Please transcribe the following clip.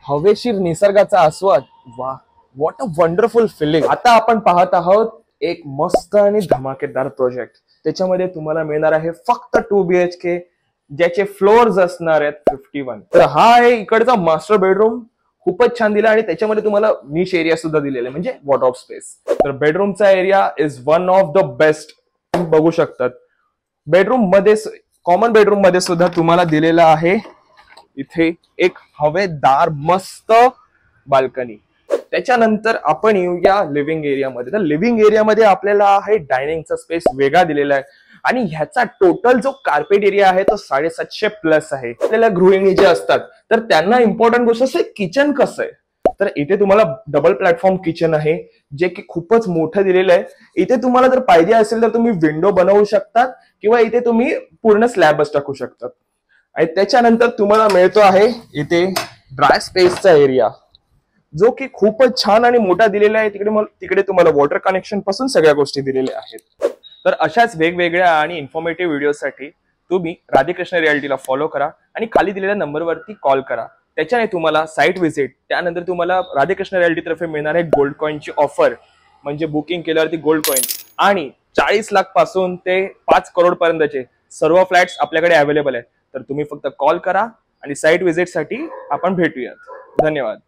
हवेशीर निसर्गाचा आस्वाद. वा, व्हॉट अ वंडरफुल फिलिंग. आता आपण पाहत आहोत एक मस्त आणि धमाकेदार प्रोजेक्ट. त्याच्यामध्ये तुम्हाला मिळणार आहे फक्त 2 BHK, ज्याचे फ्लोअर्स असणार आहेत 51. तर हा आहे इकडचा मास्टर बेडरूम. खूपच छान दिला आणि त्याच्यामध्ये तुम्हाला निश एरिया सुद्धा दिलेला आहे, म्हणजे वॉर्डरोब स्पेस. तर बेडरूमचा area is one of the best. बघू शकतात बेडरूम मध्ये, कॉमन बेडरूम मध्ये सुद्धा तुम्हाला दिलेला आहे इथे एक हवेदार मस्त बाल्कनी. त्याच्यानंतर आपण येऊया लिव्हिंग एरियामध्ये. तर लिव्हिंग एरियामध्ये आपल्याला आहे डायनिंगचा स्पेस वेगळा दिलेला आहे आणि ह्याचा टोटल जो कार्पेट एरिया आहे तो 750 प्लस आहे. आपल्याला गृहिणी जे असतात तर त्यांना इम्पॉर्टंट गोष्ट असते किचन कसं आहे. तर इथे तुम्हाला डबल प्लॅटफॉर्म किचन आहे, जे की खूपच मोठं दिलेलं आहे. इथे तुम्हाला जर पाहिजे असेल तर तुम्ही विंडो बनवू शकतात किंवा इथे तुम्ही पूर्ण स्लॅबच टाकू शकतात. आणि त्याच्यानंतर तुम्हाला मिळतो आहे इथे ड्राय स्पेसचा एरिया, जो की खूपच छान आणि मोठा दिलेला आहे. तिकडे तुम्हाला वॉटर कनेक्शन पासून सगळ्या गोष्टी दिलेल्या आहेत. तर अशाच वेगवेगळ्या आणि इन्फॉर्मेटिव्ह व्हिडिओसाठी तुम्ही राधेकृष्ण रियालिटीला फॉलो करा आणि खाली दिलेल्या नंबरवरती कॉल करा. त्याच्याने तुम्हाला साईट व्हिजिट, त्यानंतर तुम्हाला राधेकृष्ण रियालिटी तर्फे मिळणार आहे गोल्ड कॉईनची ऑफर, म्हणजे बुकिंग केल्यावरती गोल्ड कॉईन, आणि 40 लाख पासून ते 5 करोड पर्यंतचे सर्व फ्लॅट्स आपल्याकडे अवेलेबल आहेत. तर तुम्ही फक्त कॉल करा आणि साईट व्हिजिटसाठी आपण भेटूयात. धन्यवाद.